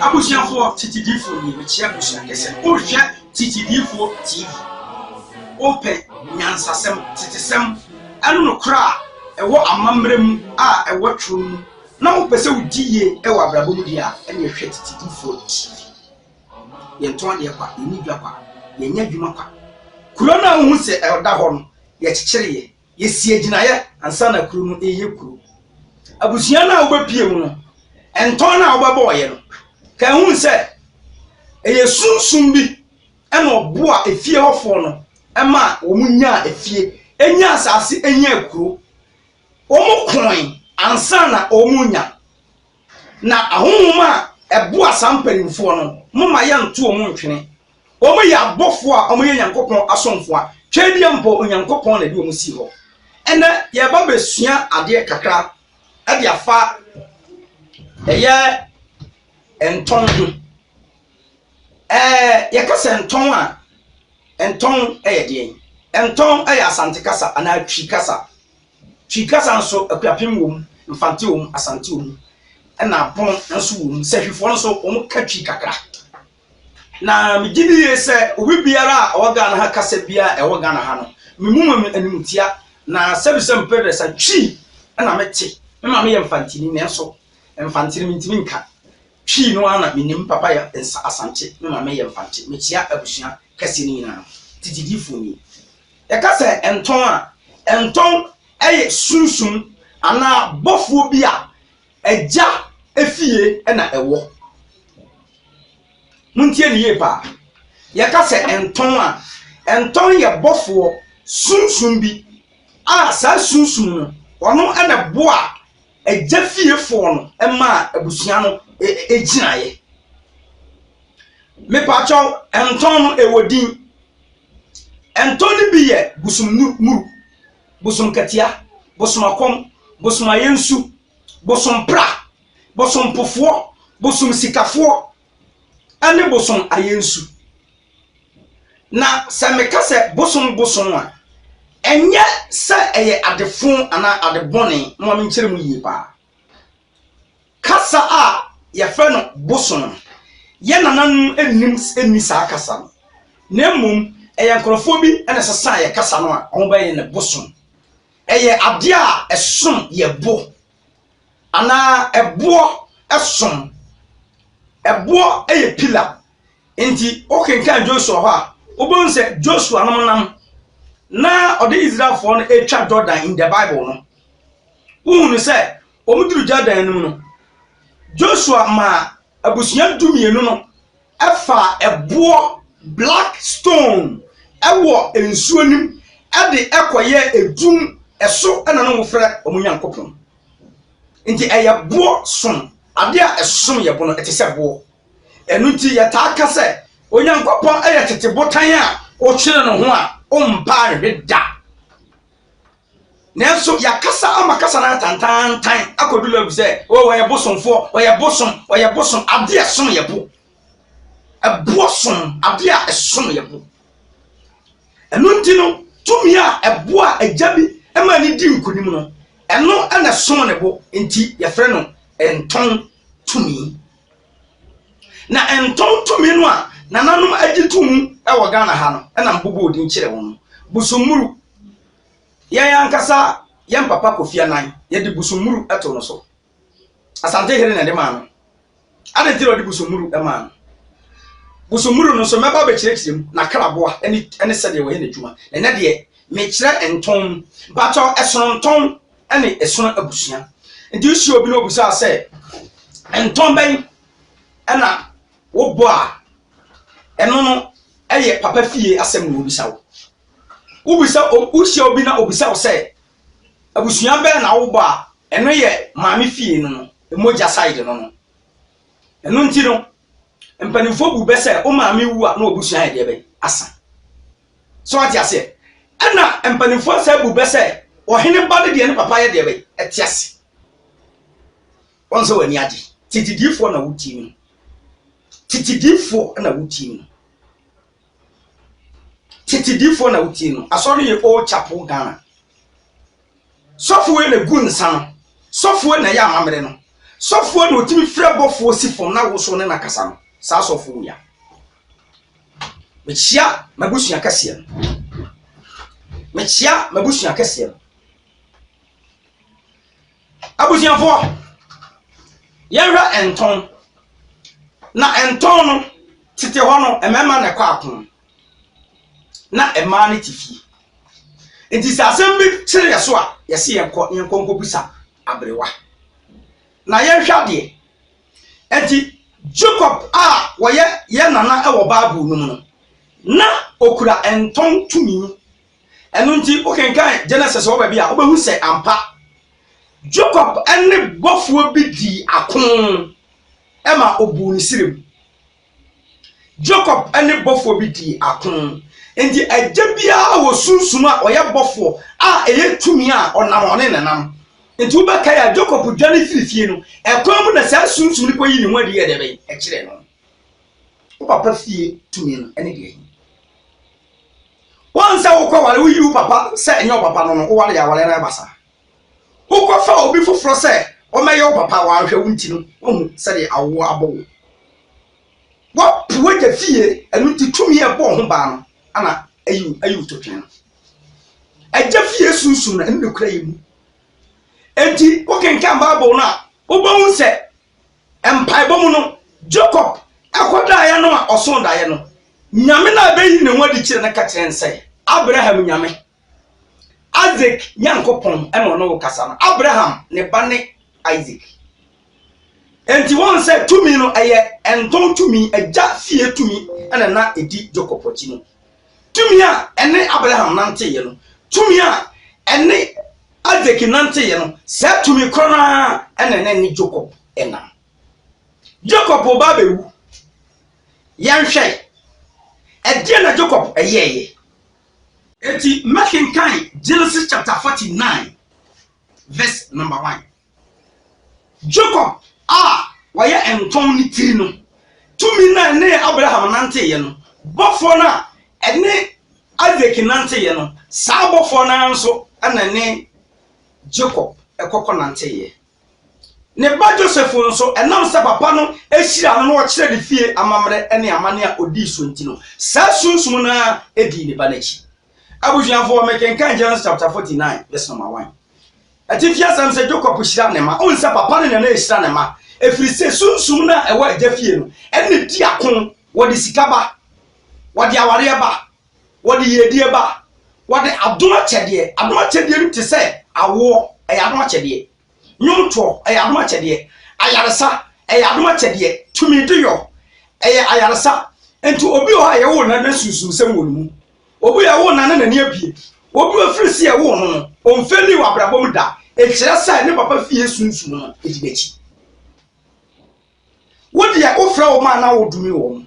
Abusiafo titidifo ni mechia busia kese ohwe titidifo TV open nyansasem titisem anu no kra ewo amamrem a ewo twum na opese udiye ewo abrabom dia ene ehwe titidifo TV yenton de kwa eni dwa kwa yenya dwuma kwa kuro na hu se eda ho no ye kikireye ye sie ginaye ansa na kuro no eye kuro abusia na obapie mu no enton na obabo ye no ka hu se eye sunsun bi ena obo a efie hofo no ema omunya efie enya asase enya kuro omukoin ansa na omunya na ahonhoma ebo asampanimfo no moma ye nto omuntwene omo ya abofo a omo ye nyankopon asomfo a twedie mpo onyankopon na di omu si ho ene ye ba besua ade kakra ade afa eye enton ye kasa enton a enton de enton asante kasa ana twi kasa nso akuapem wom mfante wom asante wom na pon nso wom sehwefo nso omo ka twi kakra na migidi ye se obi biara oga na ha kasa bia ewoga na ha no mimum animtia na sebisem pedesa twi na mete mema me ye mfantini ne nso mfantini mintimi nka twi no ana minim papa ya asante mema me ye mfante mechia abusua kase ni na titidifo ni ya kasa enton eye sunsun ana bofuo bi a eja efie na ewo muntie ni ye pa ya kasa enton ye bofuo sunsun bi a sa sunsun no ono na bo a eja fie fo no ema abusua no ejinaye me pa chaw enton no ewodin enton bi ye busum muru busum katia busum akom busum ayensu busum pra busum pofo busum sikafo ane busum ayensu na se me kase busum a enye se eye adefon ana adebone no ma nkyere mu yie pa kasa a ye fe no busum ye nanan enni sa kasa no na mum eye nkrofo bi ene sesa ye kasa no a on ba ye ne busum eye ade a esom ye bo ana ebo esom ebo eye pillar enti okenkan Joshua ho a obon se Joshua nam na ode Israel for no etwa Jordan in the Bible no unu se omuduru Jordan no no Joshua ma abusuan dumienu no efa ebo black stone ewo ensuonim ade ekoye edum eso ena no mofre omunyankopon nti eyebo som ade a esom yebo no etese bo enu nti yeta aka se onyankopon eyetete botan a o twere no ho a ompa reda nenso yakasa amakasa na tantan akodula bi se o wayebo somfo wayebo som ade esom yebo ebosom ade a esom yebo enu nti no tumi a ebo a ajabi ema ni di nkunim no eno ana som ne bo nti ye frɛ no enton tumi na enton tumi no a nananom agitum ewo Ghana ha no ena mbobo odi nkire won busumuru ye yankasa ye papa Kofi Anan ye di busumuru eto no so asante here na de ma no ade tiro di busumuru e ma no busumuru no so meba be kirekirem na kraboa ene sede wo he na djuma ene de me kire enton bato esonton ene esono abusua nti usi obi no obusa se enton ben ena wo bo a eno no eye papa fie asem no obisa wo ubisa usi obi na obisa wo se abusua ben na wo bo a eno ye maami fie no emoja side no eno nti no empanifo bu bese o maami wu a na obusua ye de be asa so ati ase ana empanifo se bu bese ohene ba de ne papa ye de be etiase onso wani ade titidifo na wuti mu titidifo na wuti mu titidifo na wuti no asori ye o chapo Ghana software na gunsa no software na ya amamre no software na otimi frebofo sifom na woso ne na kasa no sa software ya mechia mabusu kase no mechia mabusu kase no abusianfo yɛhwɛ enton na enton no tete hɔ no emema na kwa akon na ema ne tifi enti sɛ asɛm bi kyerɛ so a yɛse yɛnkɔ bisa abrewa na yɛhwɛ de enti Jacob a wɔyɛ yɛ nana ɛwɔ Bible no mu no na okura enton tumi ɛno nti okenkan Genesis wɔ ba bi a obehu sɛ ampa Jacob ene bofuo bi di akon ema obu ni sirem Jacob ene bofuo bi di akon enti agya bia wo sunsun a oye bofuo a eye tumi a onam one nenam enti wo beka ya Jacob dwane firifie no ekwan mu na sa sunsun ni koyi ni wadi ye de be e kire no wo papa fie tumi no ene de wansa wo kwa wale wo yi papa se enyo papa no wo wale ya wale na basa ukofa obi foforo se o meye o papa wa hwe wunti no ohu se de awo abo wo puwe fie enu ti tumi e bo ho ba no ana ayu to twen agya fie sunsun na enu kura yimu enti o kenkan Bible na wo bo se empai bo mu no Jacob akoda ya no a oson da ya no nyame na abeyi ne wadi kire na ka kire nse Abraham nyame Isaac Yankopon eno no kasa no Abraham ne ba ne Isaac enti won say tumi no eye enton tumi agya fie tumi ena na edi Jacob ochi no tumi a ene Abraham nante ye no tumi a ene Isaac nante ye no sa tumi krona ena ne Jacob ena Jacob oba bewu yanhwe ede na Jacob eyeye eti makinkan Genesis chapter 49 verse number 1 Jacob waya enton ni tiri no tumi na ne Abraham nante ye no bofo na ene Isaac nante ye no sa bofo na nso ana ne Jacob ekoko nante ye ne ba Joseph nso enam se papa no ehira no wo kire de fie amamre ene amane a odi so ntino sa sunsun na edi ne ba nachi abujuanfo mekenkan Genesis chapter 49 verse number 1 atifia sam se Jacob hira ne ma on se papa ne na hira ne ma efiri se sunsun na ewa agya fie no ene di akon wodi sikaba wodi aware ba wodi yedie ba wodi adoma chede no te se awo adoma chede nyumto adoma chede ayaresa adoma chede tumi diyo ayaresa enti obi o ha ye wo na sunsun se wonu obu ya wo na na ni apie obu afirisi ya wo no onfeli wa brabom da e kire sai ne papa fie sunsun no edibechi wodi ya ofra wo ma na wo dumi wo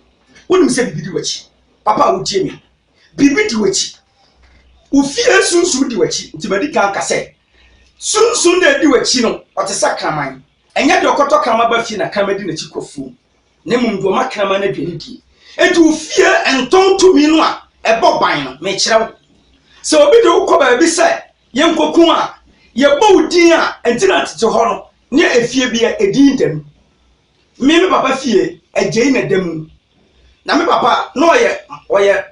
wonim se bibidi wachi papa wo tie mi bibidi wachi ufie sunsun di wachi ntibadi kan kase sunsun de di wachi no otesa kraman enye de okoto krama ba fie na kamadi na chikofu ne mumdo ma krama na dwenidi etu ufie enton tumi no a ebo ban no me kirew se obi de ukoba bi se yenkoku a ye bowdin a entina tete ho no ne efie bia edin dem me papa fie agei na dem na me papa no oye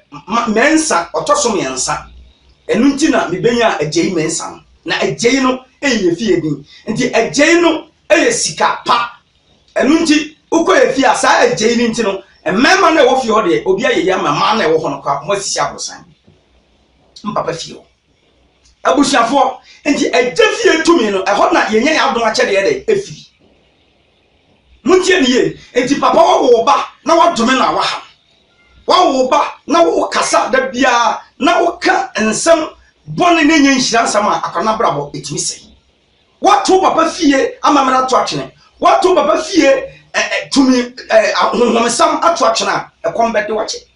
mensa otoso mensa enu ntina me benya agei mensa na agei no eye fie din nti agei no eye sika pa enu nti ukoye fie asa agei ni ntino emema na wo fie ho de obi aye ya mama na wo ho no kwa mo sisi abrosan mpapa fie ho abusiafo enti agya fie tumi no eho na yenye ya adon akyede ye de efiri muntie ni ye enti papa wo ba na wadome na waha wo ba na wo kasa da bia na wo ka ensem bone ne nya nhira nsam a akona brabo etimi sei wato papa fie amamra to atwene wato papa fie tumi ahomsam ato atwena ekombe de wache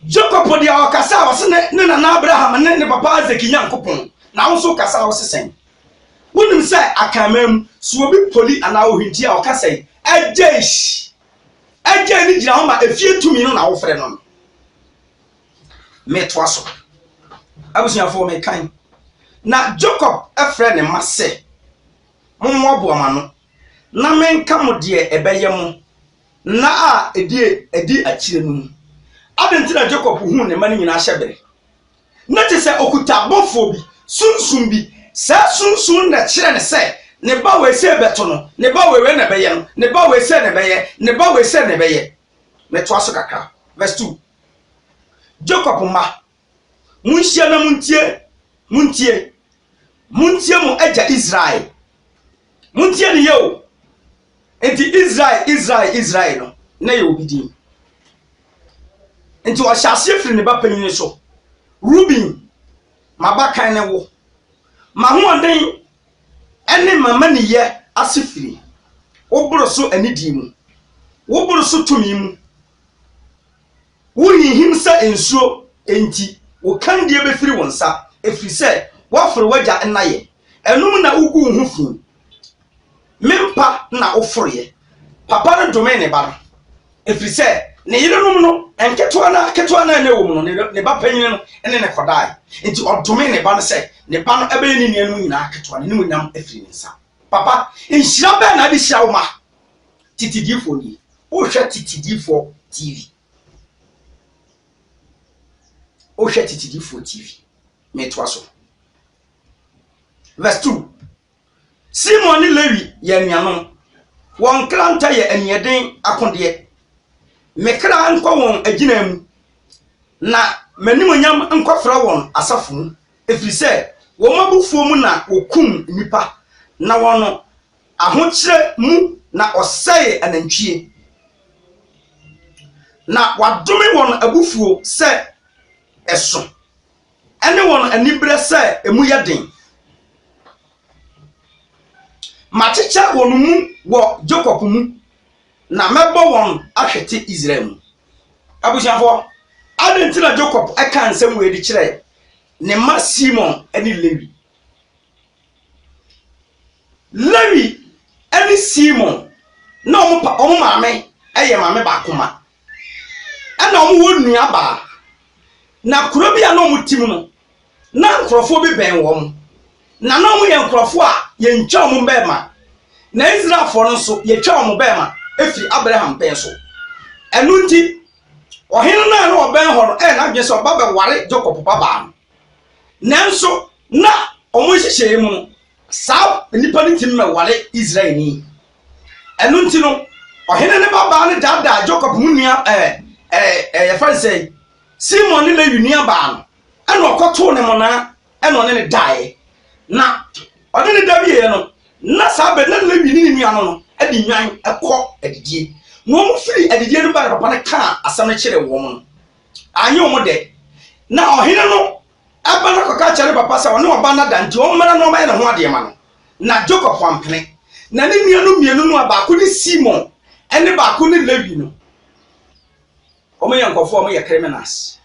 Jacob dia okasa wo se ne na Abraham ne papa Isaac Nyankopon na wo so kasa wo sesen wonim se akamam so obi poli ana wo hwinti a okasa ajesh aje ni gira ho ma efie tumi no na wo frɛ no metwa so abusuafo me kan na Jacob efrɛ ne mase mommo boama no na menka mo de ebeye mo na a edi akire no abentina Jacob hu ne mani nyina hyebere na te se okuta bofo bi sunsun bi sa sunsun na kire ne se ne ba we se beto no ne ba we na beye no ne ba we se ne beye ne ba we se ne beye meto aso kakra verse 2 Jacob ma munhia na muntie mo agya Israel muntie ne yo enti Israel no na ye obidi enti wa hyase firi ne ba panyin so Ruben mabakan ne wo mahoden ene mama ne ye asefiri woboro so anidi mu woboro so tumi mu wohihim sa ensuo enti wo kan die be firi wonsa efiri se waforo wagya enaye enum na ugu hu fi mempa na oforoye papa no dome ne ba efiri se ne yirenum no enketo na ne wo mu no ne ba panyin no ene ne kodai enti odome ne ba no se ne ba no ebe ni nianu nyina keto ne mu nyam efiri nsa papa enhira ba na bi hia wo ma titidifo ni wo hwa titidifo TV o hwa titidifo TV metwa so verse 2 Simon ni Lewi ye nuanom won kranta ye anieden akode mekra nkɔ won agina mu na manimonyam nkɔfra won asafo mu efiri sɛ wo mabufuo mu na wokum nipa na wono ahokyere mu na ɔsɛe anantwie na wadome won abufuo sɛ ɛso ɛne won anibre sɛ emu yɛden machicha won mu wo Jacob mu na mebo won ahwete Israel mu abusiafo adentina Jacob aka nsem we di kire ne ma Simon ani Lewi ani Simon na omo maame eye maame ba koma ana omo wo nua ba na kuro bia na omo tim no na nkrofo bi ben wo mo na omo ye nkrofo a ye ntwa omo bema na Israelfo no so ye twa omo bema efi Abraham pen so enunti ohinu na oben ho na dwe so baba ware Jacob baba nanso na omo hihye mu sa nipa ni tim na ware Israel ni enunti no ohinu ne baba ne dada Jacob mu nua ye farisei Simon ni Lewi nua ba no ena okoto ne mo na ena one ne dae na ode ne dawie no na sabe na Lewi ni nua no adi nwan ekọ adidie no mo firi adidie no ba papa ne ka asam ne kire wo mo anyi o mo de na ohene no aba na koka kire papa sa one oba na da nti o mara no ma ne ho ade ma no na Jacob ampene na ne nua no mienu no aba ko ni Simon ene ba ko ni Lewi no o mo yankofo o mo ye criminals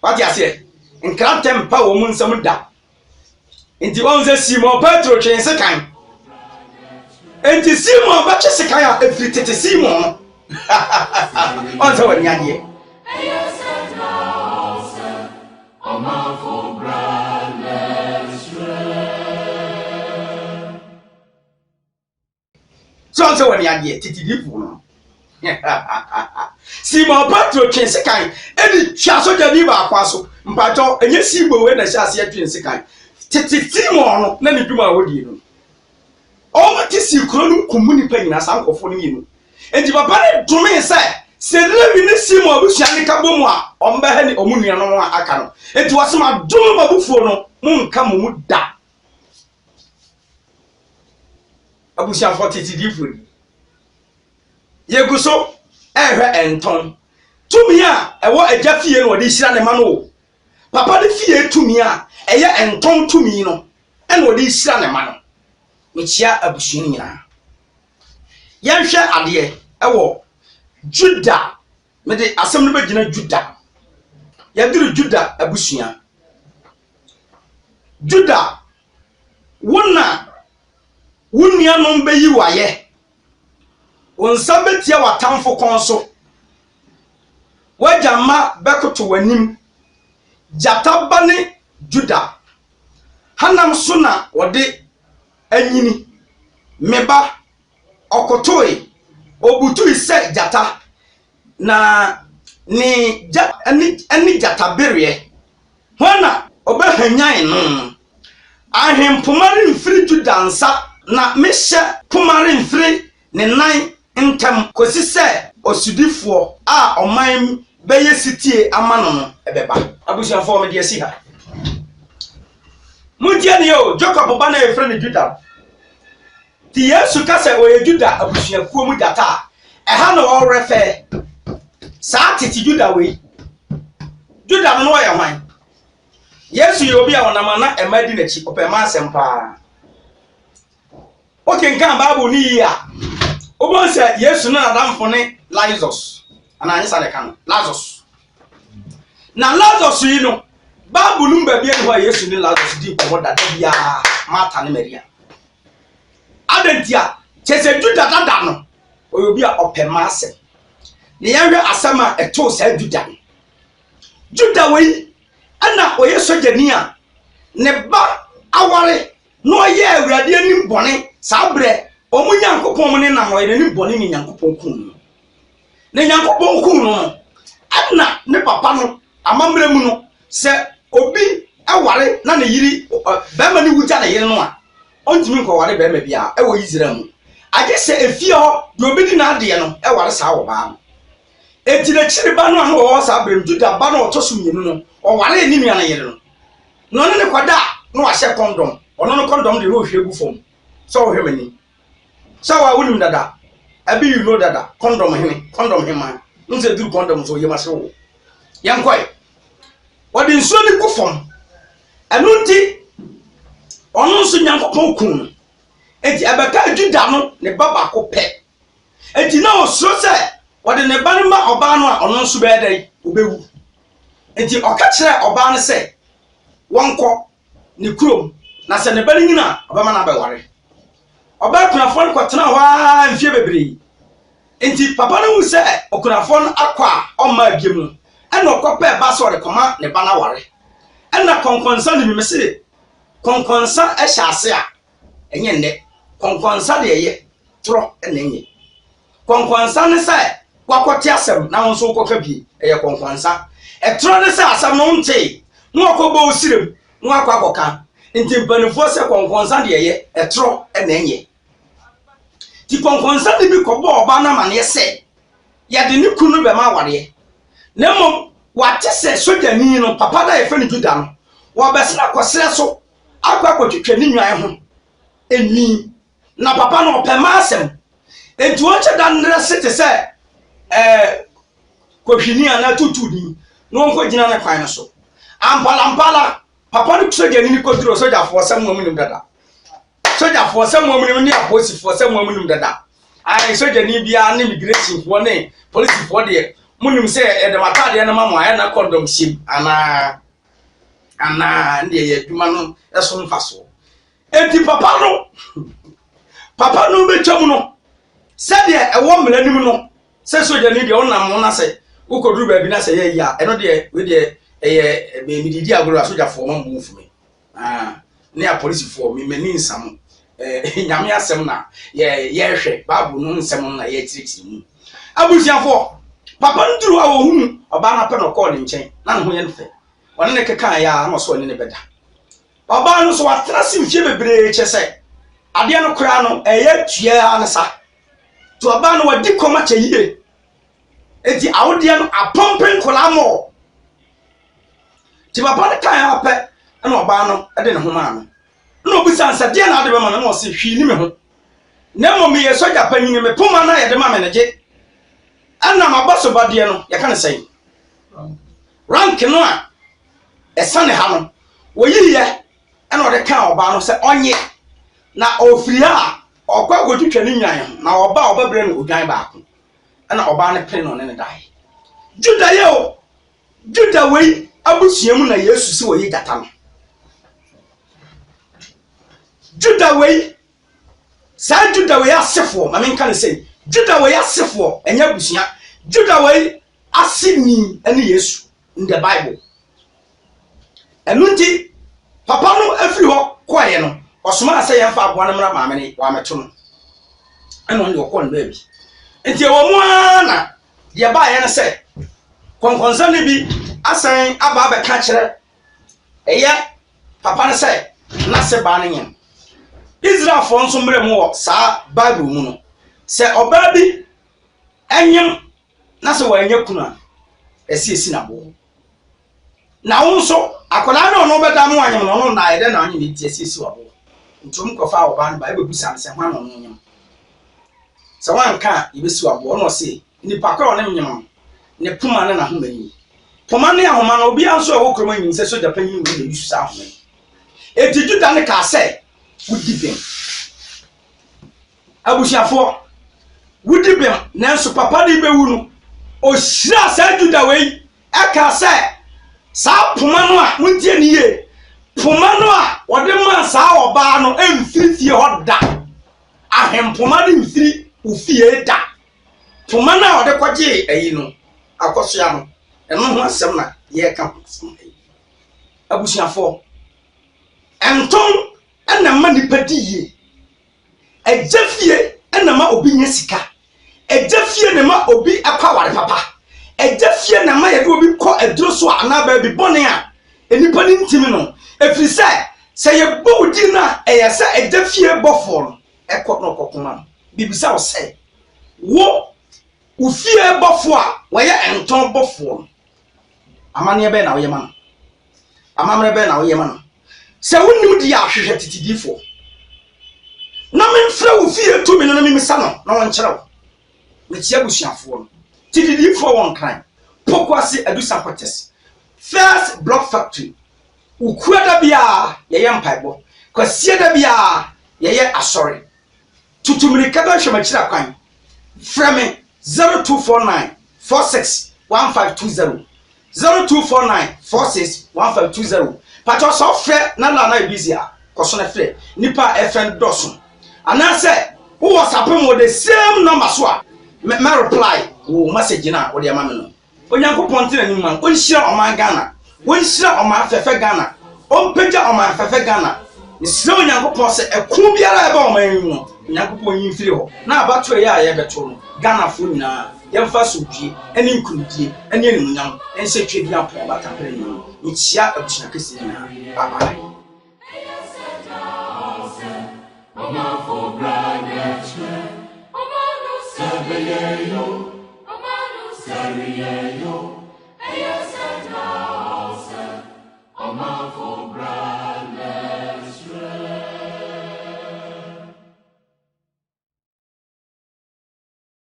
what ya say nkra tempa wo mo nsam da nti won se Simon Petro twense kan enti Simon ba chese kan a efiri tete Simon on so wani ade so wani ade tete difu no Simon Petro twense kan edi twa so da bi ba akwaso mpato enye Simon we na hyase twense kan tete Simon no na ne dwuma wodi no o ti si kuro no kumuni pa nyina sankofo no yinu enti papa ne dome se Lewi ne Simon abusua ne ka bomu a omba ha ni omunua no aka no enti wasema dome babufuo no munka mu da abusua 40 different yeguso ehwe enton tumi a ewo agya fie no odi hira ne ma no papa ne fie tumi a eye enton tumi no ene odi hira ne ma no mechia abusuani nyina yanhwe ade ewo Juda me de asem no begina Juda yaduru Juda abusua Juda wona wunia no mbeyi waye wonsa betia watamfo konso wajama bekoto wanim jataba ne Juda hanam sona wode anyini meba okotoi obutui se jata na ni ani jata bereɛ hona obahanyan no ahempomare mfiri Juda nsa na mehyɛ pomare mfiri ne nan ntam kosi sɛ osudifo a ɔman bɛyɛ sitie ama no ɛbɛba abusuafo me de asi ha mutie ne yo Jacob ba na efre ne Juda ti Yesu ka sɛ oyɛ Juda abusuakuo mu data ɛha na wɔrefe saa tete Juda we Juda no ɔyɛ hwan Yesu yɛ obi a wonama na ɛmadi n'akyi ɔpɛma asɛm paa okay nkan Bible ni ya obon sɛ Yesu na adamfo ne Lazarus ana anyesa de kan Lazarus na Lazarus yi no Bible no ba bia ho Yesu ne Lazarus di ko da bia Martha ne Maria adantia chese Juda dada no obi a opema asem ne yɛhwɛ asɛm a ɛto saa Juda wei ana oyɛ sojani a ne ba aware no ɔyɛ awurade anim bɔne saa brɛ omu Nyankopɔn mu ne nam ɔyɛ anim bɔne ne Nyankopɔn kun ne Nyankopɔn kun no ana ne papa no amamre mu no sɛ obi aware na ne yiri bɛma ne wuja ne yiri no a ontimi nkɔware bɛma bia ɛwɔ Israel mu age sɛ efie hɔ de obi di na ade no ɛware saa wɔ baa no etire chiri ba no a wɔ saa brɛ Juda ba no ɔtɔ so mienu no ɔware ni nua na yiri no no ne kwada no wahyɛ condom ɔno no condom de no hwe gu fom so wo hwemani so wa wonim dada abi you know dada condom hema nse duru condom so yema se wo yankoi wode nsuo ni gu fom ɛno nti ɔno nso Nyankopɔn kun enti abeka Juda no ne baba ko pɛ enti na osuro sɛ wode ne ba ma ɔba no a ɔno nso bɛɛ dai obewu enti ɔka kyerɛ ɔba no sɛ wɔnkɔ ne kurom na sɛ ne ba no nyina ɔbɛma na bɛware ɔba kunafo no kɔtena hɔ a mfie bebree enti papa no hu sɛ okunafo no akɔ a ɔma abiem no ɛna ɔkɔpɛ ba sɛ ɔde kɔma ne ba na ware ɛna kɔnkɔnsa ne mimese kɔnkɔnsa ɛhyɛ ase a ɛnyɛ nnɛ kɔnkɔnsa de ɛyɛ toro ɛna ɛnyɛ kɔnkɔnsa ne sɛ wakɔte asɛm na nso kɔka bi ɛyɛ kɔnkɔnsa ɛtoro ne sɛ asɛm no nte no akɔbɔ osirem no akɔka nti mpanifo sɛ kɔnkɔnsa de ɛyɛ ɛtoro ɛna ɛnyɛ ti kɔnkɔnsa de bi kɔbɔ ɔba na maneɛ sɛ yɛde ne kunu bɛma awareɛ na mmom wate sɛ sojani no papa da yɛfɛ ne Juda no wɔbɛsra kɔsrɛ so akɔtwetwa ne nwan ho eni na papa no ɔpɛma asɛm enti wɔkyɛ da ndrɛ sete sɛ kohwini ana tutudi no onko gina na kwan so ampala papa no sojani ni koduro sojafo sɛ mo amunum dada sojafo sɛ mo amunum ne aposifo sɛ mo amunum dada ai sojani bia ne immigration fo ne police fo de munim sɛ edematade na mama ya na condom sim ana ndi ye dwuma no ɛso mfaso enti papa no betwam no sɛ de ɛwɔ melanim no sɛ sojani de onam no na sɛ ukoduru ba bi na sɛ ye ya ɛno de we de ɛyɛ medidi agoro asojafo ma mbu fumi ne a police fo me mani nsam nyame asɛm na ye hwɛ babu no nsɛm na ye kirikiri mu abusiafo papa nduru a wo hu oba na pe no call nkyɛn na ne ho yɛ nfɛ ɔne ne keka ya na so ɔne ne bɛda oba no so watena sim fie bebree kyɛ sɛ adeɛ no kora no ɛyɛ tua ne sa to oba no wadi kɔma kyɛ yie enti awodeɛ no apɔmpen kola mo ti papa ne kan apɛ na oba no ɛde ne ho ma no na obisa nsa deɛ na ade bɛma no na ɔse hwi ni me ho na mmom yɛ soja panyin me poma na yɛde ma me ne gye ana mabaso badie no yɛka ne sɛn rank no a ɛsane ha no wɔyiye ɛna ɔde ka ɔba no sɛ ɔnye na ofiri ha ɔkwa godwitwa ne nwan na ɔba ɔbabrɛ no odwan baako ɛna ɔba ne pere no ne dai Juda yo Juda we abusuamu na Yesu si wo yi gata no. Juda we sa Juda we asefo ma menka ne sei Juda we asefo enya abusua Juda we asini ene Yesu in the Bible. Enunti papa no afiri ho koye no osoma ase yemfa aboa no mra maame ne wa meto no eno ndi okọ no baby enti ewo mu na de ba ye ne se konkonsa ne bi asan aba be ka kire eye papa ne se na se ba ne yen Israel fo nso mre mu wo sa Bible mu no se oba bi enyem na se wa anya kuna esi na bo na wonso akola na ono beda mu anyem no no na ide na anyem enti esi wa bo ntum kofa oba no ba e bebusa se hwan no nyem se wan ka ibesi wa bo no se ni pakro ne nyem ne puma na ho mani puma ne ahoma no obi anso e wo kroma nyim se so japan nyim ne yusu sa ahoma eti Juda ne ka se wudibem abusiafo wudibem nanso papa ne bewu no o hira sa Juda we aka se sa puma no a muntie ne ye puma no a wode man sa oba no emfifie hoda ahem puma ne mfiri ufie da puma na wode kwaje ayi no akosoa no eno ho asem na ye ka abusiafo enton ena ma nipa diye ejafie ena ma obi nya sika ejafie na ma obi akwaware papa ejafie na ma ye de obi ko aduro so ana ba bi bone a enipa ni ntimi no efiri se ye bodi na eye se ejafie bofo no ekọ no kokoma bibisa o se wo ufie bofo a wo ye enton bofo amane be na wo ye ma amamre be na wo ye ma se wonnim di ahwehwe titidifo na memfra wo fie to me no memisa no na won kyerɛw me tia busuafo no titidifo won kan pokwase adusa potes first block factory ukuada bia ye mpaibo kwasie da bia ye asori tutumirika ba hwemakyira kwan fra me 0249 461520 0249 461520 Pato so frɛ na la na busy a koso na frɛ nipa efren doso anase wo WhatsApp mo the same number so a me reply wo message na wo de ama me no onyankopon tena ni man onhyira oman Ghana onhyira oman fefe Ghana onpeja oman fefe Ghana nisira onyankopon se ekun biara eba oman yi mu onyankopon yin firi ho na abato ye a ye beto no Ghana fo nyina yemfa so dwie ene nkunudie ene enunyam ense twedi apo ba tapere ni nchia abusha kesi na baba Mama for brother Mama no sabeyo Mama no sabeyo